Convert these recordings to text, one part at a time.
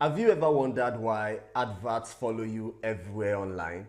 Have you ever wondered why adverts follow you everywhere online?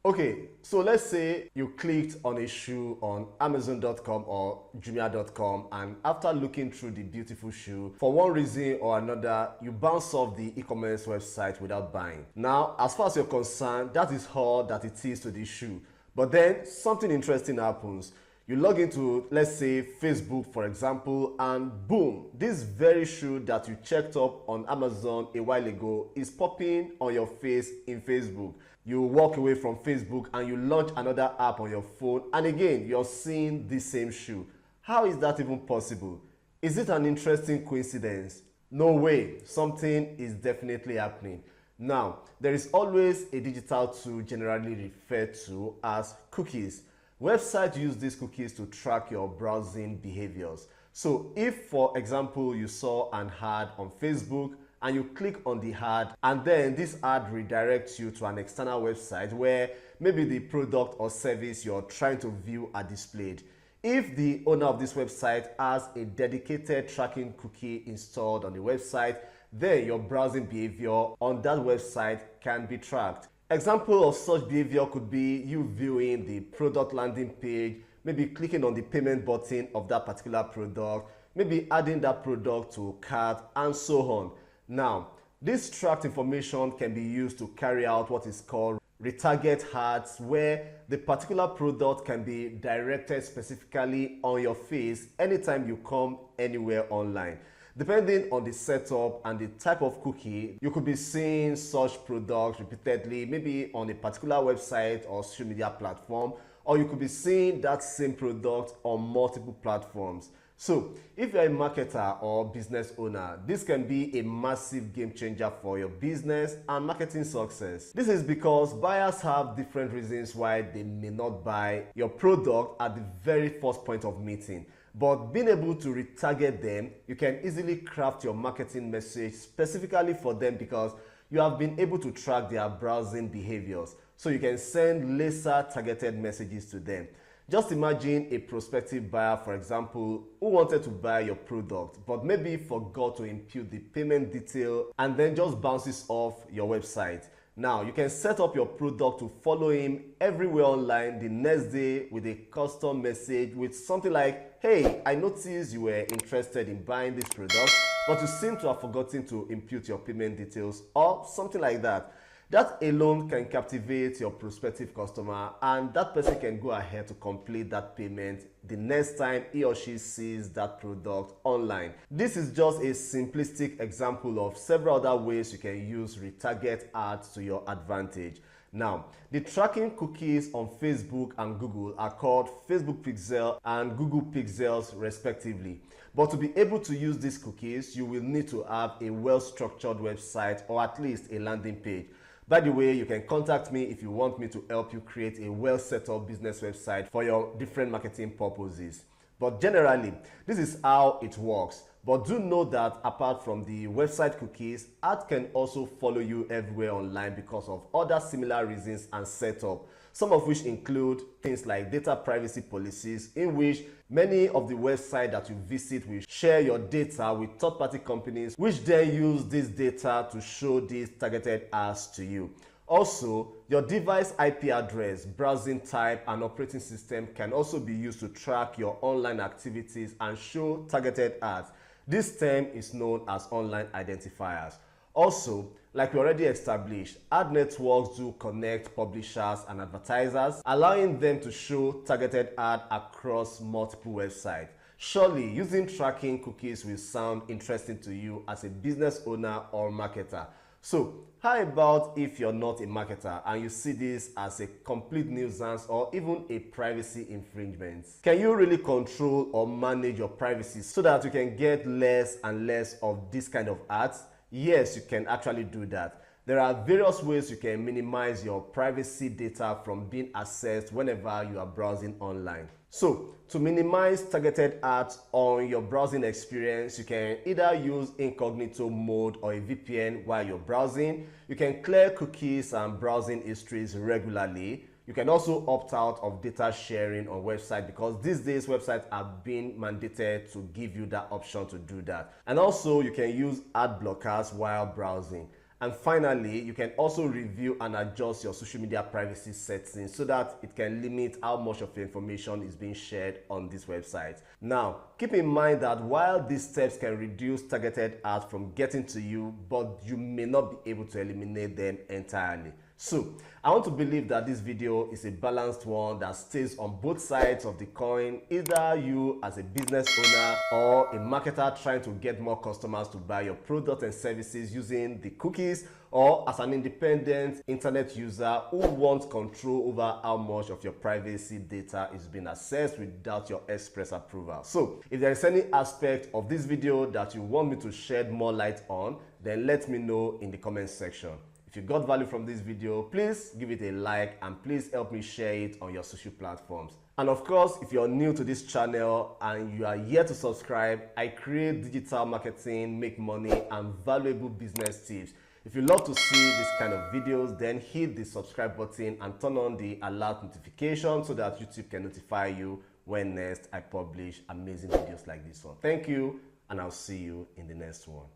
Okay, so let's say you clicked on a shoe on Amazon.com or Jumia.com, and after looking through the beautiful shoe, for one reason or another, you bounce off the e-commerce website without buying. Now, as far as you're concerned, that is all that it is to the shoe. But then something interesting happens. You log into, let's say, Facebook, for example, and boom, this very shoe that you checked up on Amazon a while ago is popping on your face in Facebook. You walk away from Facebook and you launch another app on your phone, and again, you're seeing the same shoe. How is that even possible? Is it an interesting coincidence? No way, something is definitely happening. Now, there is always a digital tool generally referred to as cookies. Websites use these cookies to track your browsing behaviors. So if, for example, you saw an ad on Facebook and you click on the ad, and then this ad redirects you to an external website where maybe the product or service you're trying to view are displayed. If the owner of this website has a dedicated tracking cookie installed on the website, then your browsing behavior on that website can be tracked. Example of such behavior could be you viewing the product landing page, maybe clicking on the payment button of that particular product, maybe adding that product to cart, and so on. Now, this tracked information can be used to carry out what is called retarget ads, where the particular product can be directed specifically on your face anytime you come anywhere online. Depending on the setup and the type of cookie, you could be seeing such products repeatedly, maybe on a particular website or social media platform, or you could be seeing that same product on multiple platforms. So, if you're a marketer or business owner, this can be a massive game changer for your business and marketing success. This is because buyers have different reasons why they may not buy your product at the very first point of meeting. But being able to retarget them, you can easily craft your marketing message specifically for them because you have been able to track their browsing behaviors. So you can send laser targeted messages to them. Just imagine a prospective buyer, for example, who wanted to buy your product but maybe forgot to input the payment detail and then just bounces off your website. Now, you can set up your product to follow him everywhere online the next day with a custom message with something like, "Hey, I noticed you were interested in buying this product, but you seem to have forgotten to input your payment details," or something like that. That alone can captivate your prospective customer, and that person can go ahead to complete that payment the next time he or she sees that product online. This is just a simplistic example of several other ways you can use retarget ads to your advantage. Now, the tracking cookies on Facebook and Google are called Facebook Pixel and Google Pixels respectively. But to be able to use these cookies, you will need to have a well-structured website or at least a landing page. By the way, you can contact me if you want me to help you create a well-set-up business website for your different marketing purposes. But generally, this is how it works. But do know that apart from the website cookies, ads can also follow you everywhere online because of other similar reasons and setup, some of which include things like data privacy policies, in which many of the websites that you visit will share your data with third-party companies, which then use this data to show these targeted ads to you. Also, your device IP address, browsing type, and operating system can also be used to track your online activities and show targeted ads. This term is known as online identifiers. Also, like we already established, ad networks do connect publishers and advertisers, allowing them to show targeted ads across multiple websites. Surely, using tracking cookies will sound interesting to you as a business owner or marketer. So, how about if you're not a marketer and you see this as a complete nuisance or even a privacy infringement? Can you really control or manage your privacy so that you can get less and less of this kind of ads? Yes, you can actually do that. There are various ways you can minimize your privacy data from being accessed whenever you are browsing online. So, to minimize targeted ads on your browsing experience, you can either use incognito mode or a VPN while you're browsing. You can clear cookies and browsing histories regularly. You can also opt out of data sharing on websites because these days websites are being mandated to give you that option to do that. And also you can use ad blockers while browsing. And finally, you can also review and adjust your social media privacy settings so that it can limit how much of your information is being shared on this website. Now, keep in mind that while these steps can reduce targeted ads from getting to you, but you may not be able to eliminate them entirely. So, I want to believe that this video is a balanced one that stays on both sides of the coin, either you as a business owner or a marketer trying to get more customers to buy your products and services using the cookies, or as an independent internet user who wants control over how much of your privacy data is being accessed without your express approval. So, if there is any aspect of this video that you want me to shed more light on, then let me know in the comment section. If you got value from this video, please give it a like and please help me share it on your social platforms. And of course, if you're new to this channel and you are yet to subscribe, I create digital marketing, make money, and valuable business tips. If you love to see this kind of videos, then hit the subscribe button and turn on the alert notification so that YouTube can notify you when next I publish amazing videos like this one. Thank you, and I'll see you in the next one.